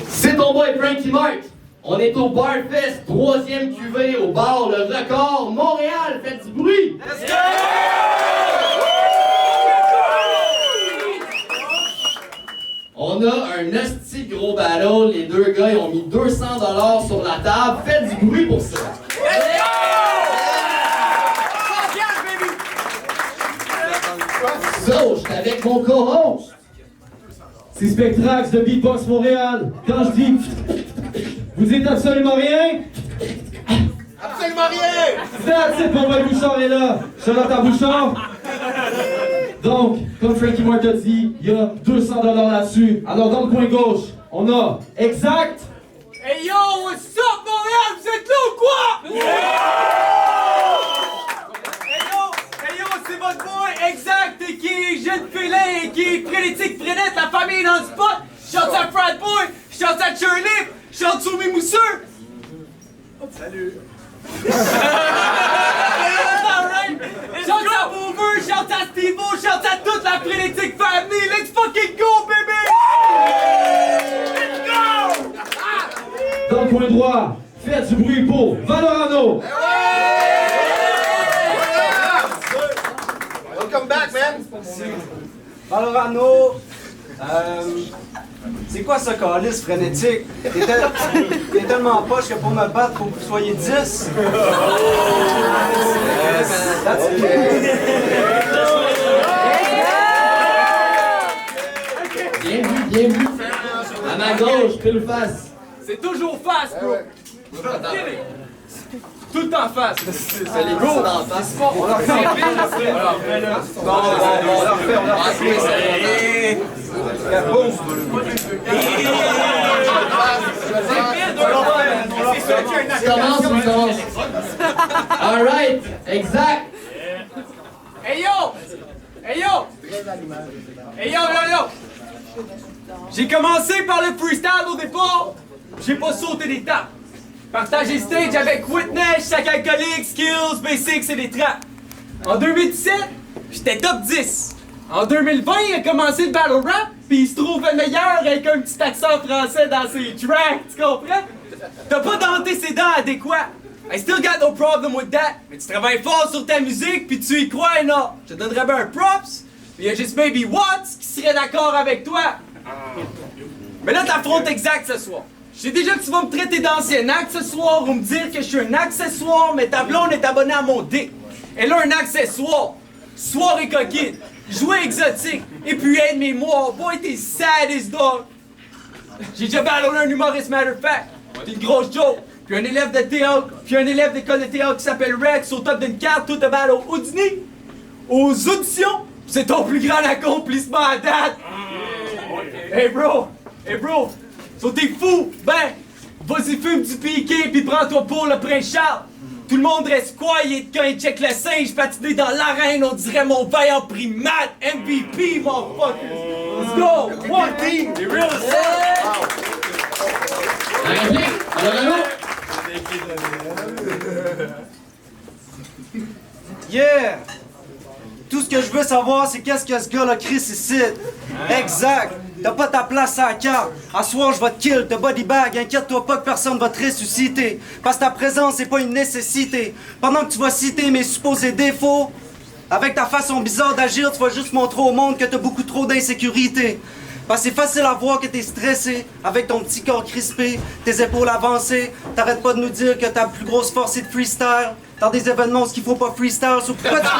C'est ton boy Frankie Mark. On est au Barfest, 3e cuvée au bar Le Record, Montréal. Faites du bruit! Let's go! On a un esti gros battle. Les deux gars ils ont mis 200$ sur la table. Faites du bruit pour ça. Let's go! So, je suis avec mon co-host. C'est Spectrax de Beatbox Montréal. Quand je dis vous dites absolument rien? Absolument rien! That's it, mon boy Bouchard est là. Charlotte à Bouchard. Donc, comme Frankie Mark a dit, il y a 200$ là-dessus. Alors, dans le coin gauche, on a Exact. Hey yo, what's up, Montréal? Vous êtes là ou quoi? Hey yo, c'est votre boy Exact et qui est Jeune Félin et qui est Frénétique Frénette, la famille dans le spot. Shout à Frat Boy, shout à Shirley, shout sur mes mousseux. Salut. Alright. Shout à Boomer, shout à Steve-O, shout à toute la Frénétique family. Let's fucking go, baby! Let's go! Dans le coin droit, faites du bruit pour Valorano. Welcome back, man! Valorano, c'est quoi ce calice frénétique? T'es tellement poche que pour me battre, faut que vous soyez 10. Bien vu. À ma gauche, pile face. C'est toujours face, bro! Tout le temps face! C'est les gros d'en face. On leur fait Commence. Alright, Exact. Hey yo! Hey yo! Hey yo, yo, yo! J'ai commencé par le freestyle au départ, j'ai pas sauté d'étape. Partager stage avec Witness, sac alcoolique, skills, basics et des traps. En 2017, j'étais top 10. En 2020, il a commencé le battle rap, pis il se trouve le meilleur avec un petit accent français dans ses tracks, tu comprends? T'as pas denté ses dents adéquats. I still got no problem with that. Mais tu travailles fort sur ta musique, pis tu y crois, non? Je te donnerais bien un props. Pis y a juste maybe Watts qui serait d'accord avec toi. Mais là, t'affrontes Exact ce soir. Je sais déjà que tu vas me traiter d'ancien accessoire ou me dire que je suis un accessoire, mais ta blonde est abonnée à mon dick. Elle a un accessoire. Soirée coquine, jouet exotique, et puis aide mes mots. Boy, t'es sad as dog. J'ai déjà ballonné un humoriste, matter of fact. T'es une grosse joke. Puis un élève de théâtre, puis un élève d'école de théâtre qui s'appelle Rex, au top d'une carte, tout te balle au Houdini. Aux auditions, c'est ton plus grand accomplissement à date. Hey bro, so t'es fou? Ben, vas-y fume du piqué puis prends-toi pour le prince Charles. Tout le monde reste quiet quand il check le singe patiné dans l'arène, on dirait mon vaillant primate, MVP, motherfuckers. Let's go, one team, les real La réplique, Valorano. Yeah! Tout ce que je veux savoir, c'est qu'est-ce que ce gars-là crie ici. Exact! T'as pas ta place à la carte. À soir, je vais te kill, te body bag. Inquiète-toi pas que personne va te ressusciter. Parce que ta présence, c'est pas une nécessité. Pendant que tu vas citer mes supposés défauts, avec ta façon bizarre d'agir, tu vas juste montrer au monde que t'as beaucoup trop d'insécurité. Parce que c'est facile à voir que t'es stressé, avec ton petit corps crispé, tes épaules avancées. T'arrêtes pas de nous dire que ta plus grosse force c'est de freestyle. Dans des événements où il faut pas freestyle, so pourquoi tu fais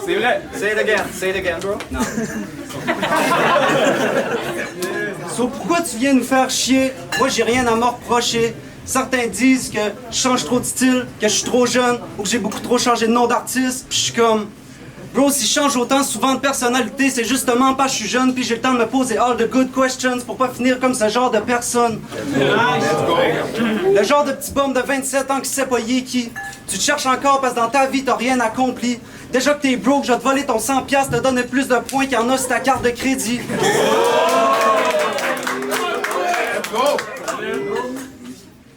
C'est vrai. Say it again, bro. Non. So pourquoi tu viens nous faire chier? Moi j'ai rien à me reprocher. Certains disent que je change trop de style, que je suis trop jeune, ou que j'ai beaucoup trop changé de nom d'artiste, pis je suis comme... Bro, si je change autant souvent de personnalité, c'est justement parce que je suis jeune puis j'ai le temps de me poser all the good questions pour pas finir comme ce genre de personne. Le genre de petit bum de 27 ans qui sait pas y est qui. Tu te cherches encore parce que dans ta vie t'as rien accompli. Déjà que t'es broke, je vais te voler ton 100$, te donner plus de points qu'il y en a sur ta carte de crédit.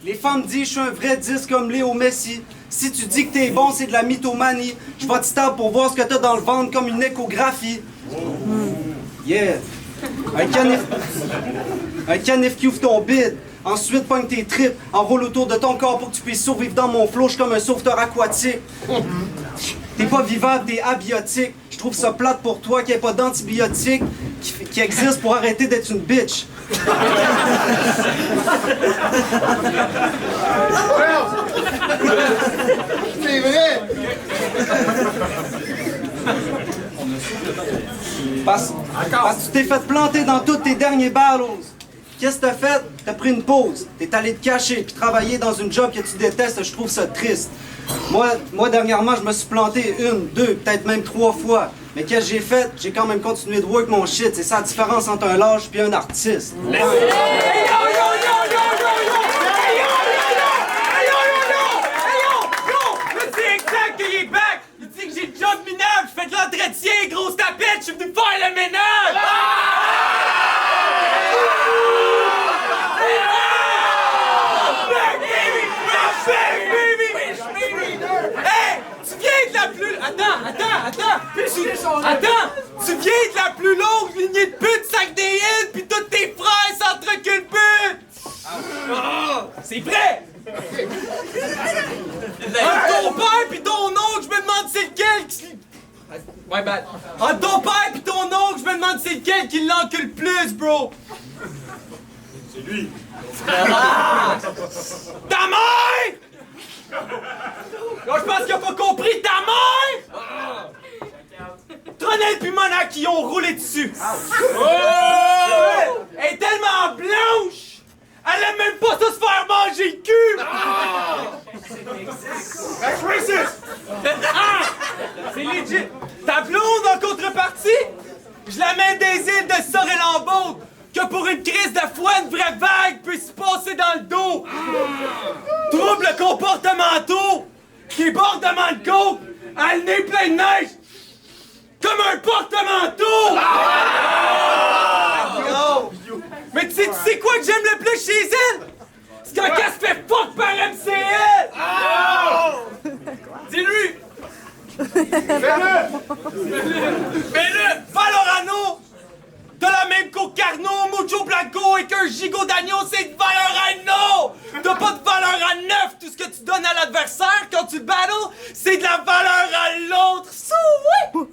Les femmes disent je suis un vrai disque comme Léo Messi. Si tu dis que t'es bon, c'est de la mythomanie. Je vais te stab pour voir ce que t'as dans le ventre comme une échographie. Yeah. Un canif qui ouvre ton bide. Ensuite, pogne tes tripes, enroule autour de ton corps pour que tu puisses survivre dans mon flot. Je suis comme un sauveteur aquatique. T'es pas vivable, t'es abiotique. Je trouve ça plate pour toi qu'il n'y ait pas d'antibiotiques qui existent pour arrêter d'être une bitch. C'est vrai! Parce que tu t'es fait planter dans tous tes derniers battles. Qu'est-ce que t'as fait? T'as pris une pause. T'es allé te cacher puis travailler dans une job que tu détestes. Je trouve ça triste. Moi, dernièrement, je me suis planté 1, 2, peut-être même 3 fois. Mais qu'est-ce que j'ai fait? J'ai quand même continué de work mon shit. C'est ça la différence entre un lâche puis un artiste. Job minable, je fais de l'entretien, grosse tapette, je suis venu faire le ménage! Hey! Tu viens de la plus... Attends! Tu viens de la plus longue lignée de pute sac des îles, pis tous tes frères s'entreculbutent! C'est vrai! Entre ton père pis ton oncle, je me demande c'est lequel qui... Ouais, bad. Entre ton père pis ton oncle, je me demande c'est lequel qui l'encule le plus, bro! C'est lui! Ta mère! Là, je pense qu'il a pas compris ta mère! Tronel pis Monac qui ont roulé dessus! Elle est tellement blanche! Elle aime même pas ça se faire manger le cul! That's racist! C'est legit! Ta blonde en contrepartie? Je la mets des îles de Sorel-en-Beauce que pour une crise de foi, une vraie vague peut se passer dans le dos! Troubles comportementaux qui bordement de coke, à le nez plein de neige comme un porte-manteau! Mais tu sais quoi que j'aime le plus chez elle? C'est quand elle se fait fuck par MCL! Dis-lui! Fais-le! Valorano! T'as la même qu'au Carnot, Mucho Blanco et qu'un gigot d'agneau, c'est de valeur à no! T'as pas de valeur à 9! Tout ce que tu donnes à l'adversaire quand tu le battles, c'est de la valeur à l'autre! So oui!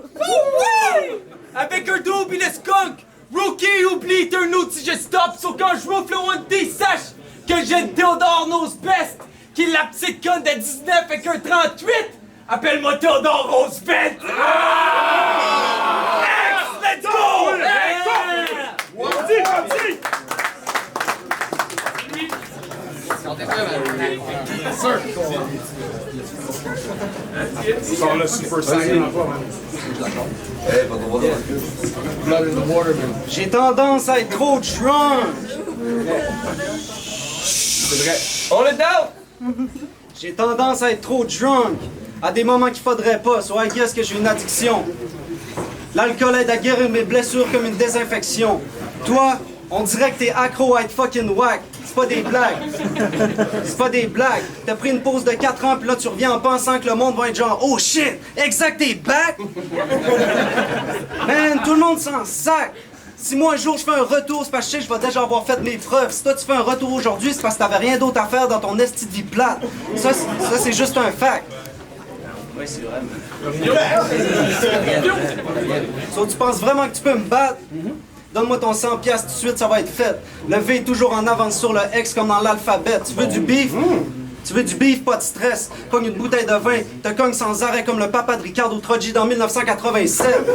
Avec un double, il est skunk! Rookie, oublie, t'es un outil, je stop. So quand je roufle le One D, sache que j'ai Théodore Knows Best, qui est la petite conne de 19 avec un 38. Appelle-moi Théodore Roosevelt. X, let's go! Sors le Super Saiyan. J'ai tendance à être trop drunk. On est down! J'ai tendance à être trop drunk. À des moments qu'il faudrait pas, so I guess que j'ai une addiction. L'alcool aide à guérir mes blessures comme une désinfection. Toi, on dirait que t'es accro à être fucking whack. C'est pas des blagues. C'est pas des blagues. T'as pris une pause de 4 ans, puis là tu reviens en pensant que le monde va être genre oh shit, exact, t'es back. Man, tout le monde s'en sac. Si moi un jour je fais un retour, c'est parce que je vais déjà avoir fait mes preuves. Si toi tu fais un retour aujourd'hui, c'est parce que t'avais rien d'autre à faire dans ton esti de vie plate. Ça c'est juste un fact. Oui, c'est vrai. So, tu penses vraiment que tu peux me battre? Donne-moi ton 100$ tout de suite, ça va être fait. Le V est toujours en avance sur le X comme dans l'alphabet. Tu veux du beef? Tu veux du beef, pas de stress. Cogne une bouteille de vin, te cogne sans arrêt comme le papa de Ricardo Troggi dans 1987.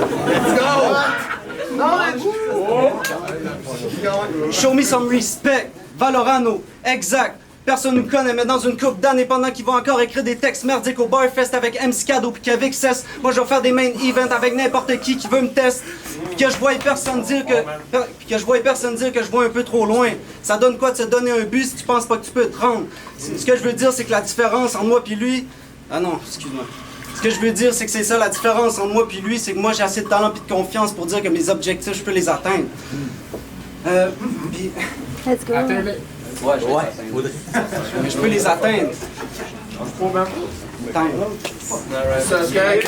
Show me some respect. Valorano, exact. Personne nous connaît, mais dans une couple d'années, pendant qu'ils vont encore écrire des textes merdiques au Barfest avec MC Cado pis qu'avec Cess, moi je vais faire des main events avec n'importe qui veut me tester. Pis que je vois personne dire que je vois un peu trop loin. Ça donne quoi de se donner un but si tu penses pas que tu peux te rendre? Ce que je veux dire, c'est que la différence entre moi pis lui... Ah non, excuse-moi. Ce que je veux dire, c'est que c'est ça la différence entre moi pis lui, c'est que moi j'ai assez de talent pis de confiance pour dire que mes objectifs, je peux les atteindre. Pis... Let's go. Mais je peux les atteindre. Ça se gagne.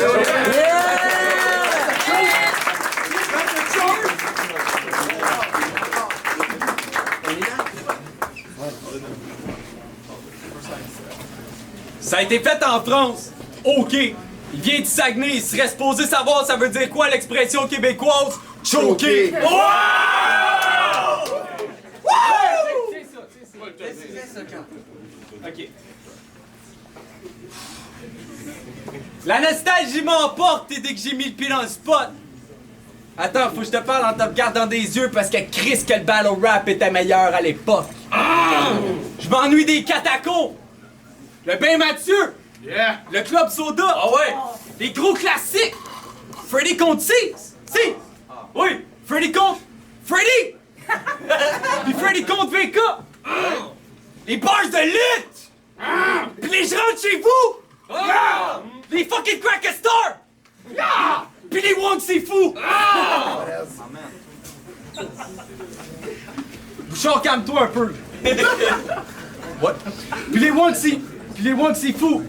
Ça a été fait en France. OK. Il vient du Saguenay. Il serait supposé savoir ça veut dire quoi l'expression québécoise. Choqué. Choqué. OK. La nostalgie m'emporte dès que j'ai mis le pied dans le spot. Attends, faut que je te parle en te regardant des yeux parce que Chris que le battle rap était meilleur à l'époque. Je m'ennuie des catacombes. Le bain Mathieu. Yeah. Le Club Soda. Ah ouais. Les gros classiques. Freddy contre Six. Si. Oui. Freddy contre Freddy. Puis Freddy contre VK. Les bars de lutte. Puis les je rentre chez vous. Les fucking Cracker Stars. Puis les Wong c'est fou. Bouchard, calme-toi un peu. What? Puis les Wong c'est fou.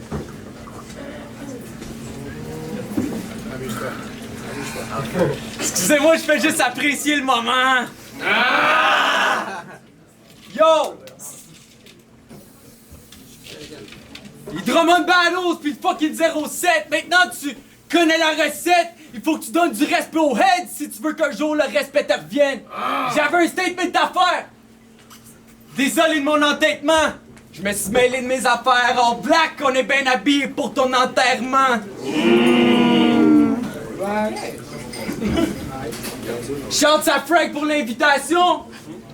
Excusez-moi, je fais juste apprécier le moment. Yo! Les Drummond Battles puis le fucking 07. Maintenant, tu connais la recette. Il faut que tu donnes du respect aux heads si tu veux qu'un jour le respect te revienne. J'avais un statement d'affaires. Désolé de mon entêtement. Je me suis mêlé de mes affaires. En black, on est bien habillé pour ton enterrement. Chante à Frank pour l'invitation.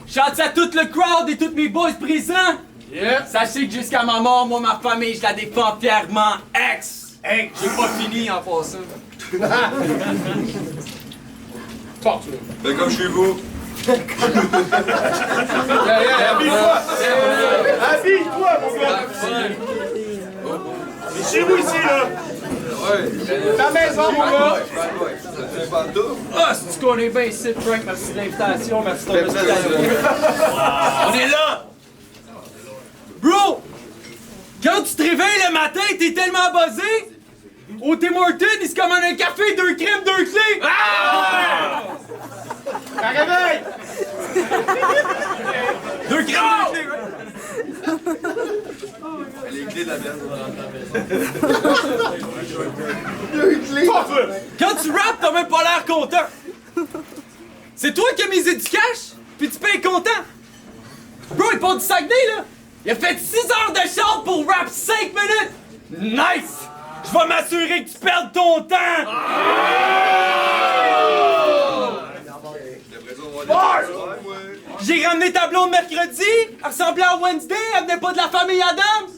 Chante à tout le crowd et tous mes boys présents. Yeah. Sachez que jusqu'à ma mort, moi, ma famille, je la défends fièrement. Ex! Hey, j'ai pas fini en passant. Fais comme chez vous. Habille-toi, mon gars. C'est chez vous ici, là. Ta maison, mon gars. Ah, c'est-tu qu'on est bien ici, Frank? Merci de l'invitation, merci de ton hospitalité. On est là! Bro! Quand tu te réveilles le matin, t'es tellement buzzé! Au Tim Hortons, il se commande un café, 2 crèmes, 2 clés! Ah! Ta réveille. 2 crèmes, 2 clés, ouais? Les clés de la bière. Quand tu rappes, t'as même pas l'air content! C'est toi qui as misé du cash, puis tu payes content! Bro, il part du Saguenay, là! Il a fait 6 heures de chant pour rap 5 minutes! Nice! Je vais m'assurer que tu perdes ton temps! J'ai ramené ta blonde mercredi, elle ressemblait à Wednesday, elle venait pas de la famille Adams!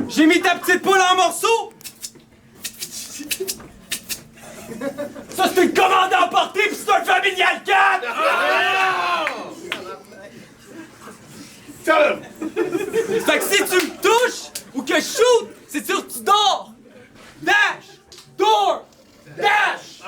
J'ai mis ta petite poule en morceaux! Ça c'est une commande à emporter pis c'est un familial 4! Fait que si tu me touches ou que je shoot, c'est sûr que tu dors! Dash! Door! Dash!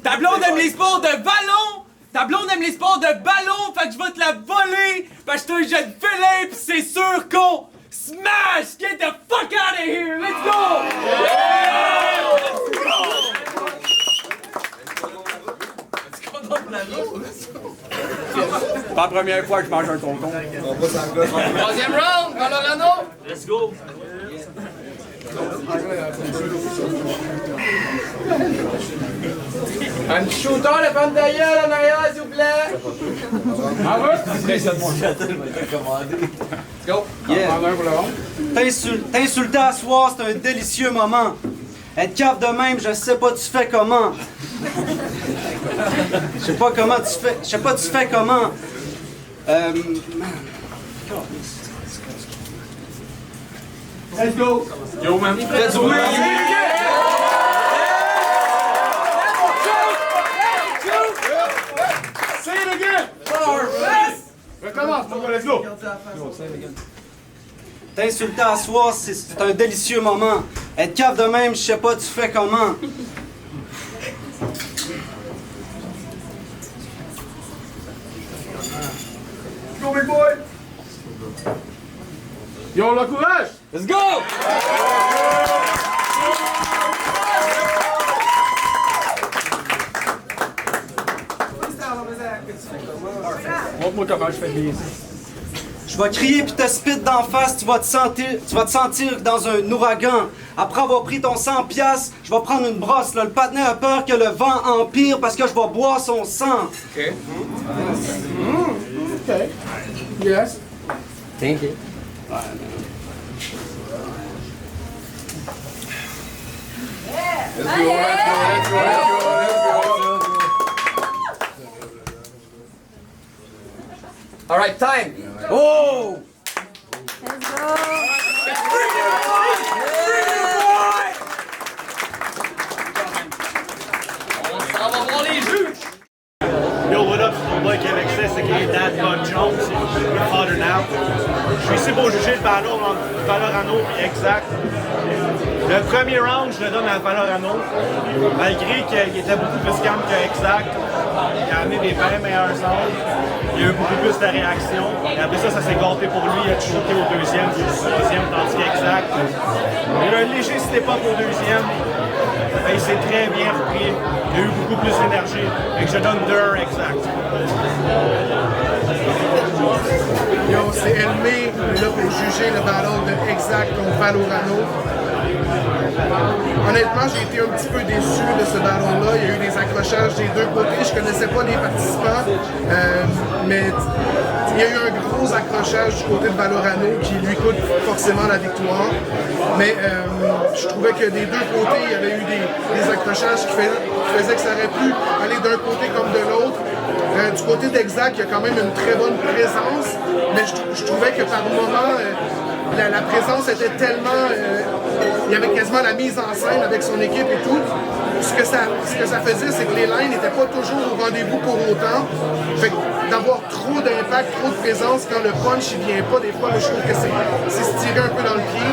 Ta blonde aime les sports de ballon! Ta blonde aime les sports de ballon, fait que je vais te la voler! Parce que je suis un jeune félin pis c'est sûr qu'on smash! Get the fuck out of here! Let's go! C'est pas la première fois que je mange un concombre. Troisième round, Colorado. Let's go! Un shooter, le femme d'ailleurs en arrière, s'il vous plaît. Ah ouais? Go. T'insulter à soir, c'est un délicieux moment. Être cave de même, je sais pas tu fais comment. Je sais pas comment tu fais. Je sais pas tu fais comment. Let's go. Yo man! Fais du bruit. Say it again. Recommence, mon gars, let's go. T'insulter à soir, c'est un délicieux moment. Être cave de même, je sais pas tu fais comment. Go, big boy. Yo, on l'encourage! Let's go! Montre-moi comment je fais bien. Je vais crier puis te spit d'en face, tu vas te sentir dans un ouragan. Après avoir pris ton 100 piastres, je vais prendre une brosse. Là. Le partenaire a peur que le vent empire parce que je vais boire son sang. OK. OK. Yes. Thank you. Let's go, let's go, let's go, let's go, let's go. All right, time. Oh! On s'en va voir les juges! Yo, what up, c'est ton boy Québec c'est qui est Dad Don Jones, c'est Father Now. Je suis ici pour juger le battle entre Valorano et Exact. Le premier round, je le donne à Valorano, malgré qu'il était beaucoup plus calme que Exact. Il a amené des bien meilleurs sons, il y a eu beaucoup plus de réactions. Et après ça s'est gâté pour lui, il a choqué au deuxième puis au troisième, tandis qu'Exact, il a eu un léger step-up au deuxième. Ben, il s'est très bien repris, il a eu beaucoup plus d'énergie, et que je donne 2 Exact. Yo, c'est Elmé, on est là pour juger le battle de Exact contre Valorano. Honnêtement, j'ai été un petit peu déçu de ce battle-là. Il y a eu des accrochages des deux côtés. Je connaissais pas les participants, mais il y a eu un gros accrochage du côté de Valorano qui lui coûte forcément la victoire. Mais je trouvais que des deux côtés, il y avait eu des accrochages qui faisaient que ça aurait pu aller d'un côté comme de l'autre. Du côté d'Exact, il y a quand même une très bonne présence, mais je trouvais que par moments, la présence était tellement... il y avait quasiment la mise en scène avec son équipe et tout. Ce que ça faisait, c'est que les lines n'étaient pas toujours au rendez-vous pour autant. Fait que d'avoir trop d'impact, trop de présence quand le punch il vient pas, des fois, je trouve que c'est se tirer un peu dans le pied.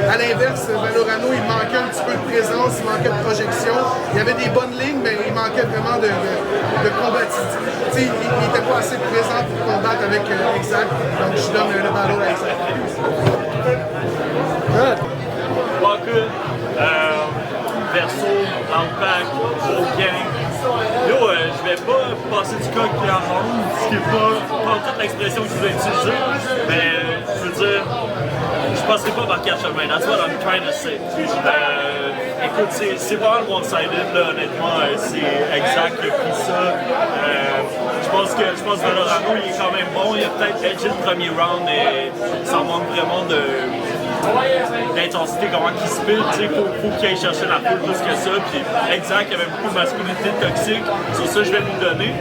À l'inverse, Valorano, il manquait un petit peu de présence, il manquait de projection. Il y avait des bonnes lignes, mais il manquait vraiment de combativité. Il n'était pas assez présent pour combattre avec Exact. Donc je donne le ballon à Exact. Pas good. Verso, Outback, Whole Gang. Yo, je vais pas passer du coq en ronde, ce qui est pas toute l'expression que je vais utiliser, mais je veux dire, je passerai pas par quatre chemins. That's what I'm trying to say. Écoute, c'est vraiment one-sided, là, honnêtement. C'est Exact qui a pris ça. Je pense que Valorano, il est quand même bon. Il a peut-être edgé le premier round, mais ça manque vraiment d'intensité, comment il se pile, tu sais, faut qu'il aille chercher la poule plus que ça, puis Exact, il y avait beaucoup de masculinité toxique, sur ça je vais lui donner,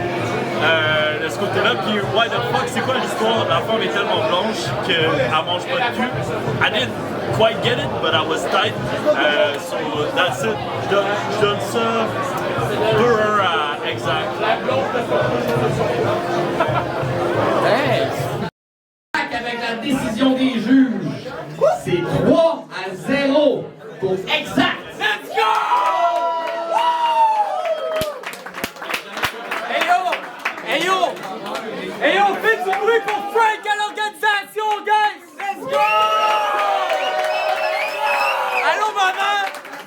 de ce côté-là, puis why the fuck, c'est quoi l'histoire? La femme est tellement blanche qu'elle mange pas de cul. I didn't quite get it, but I was tight, so that's it, je donne ça 2-1 à Exact. Avec la décision des juges, c'est 3-0 pour Exact. Let's go! Hey yo! Hey yo, faites du bruit pour Frank à l'organisation, guys! Let's go! Allô maman!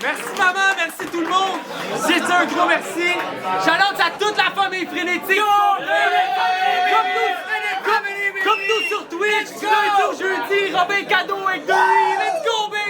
Merci maman, merci tout le monde! C'est un gros merci! Shout-out à toute la famille frénétique! Comme nous sur Twitch, du lundi au jeudi, Robin Cadeau avec Dory! Let's go, baby!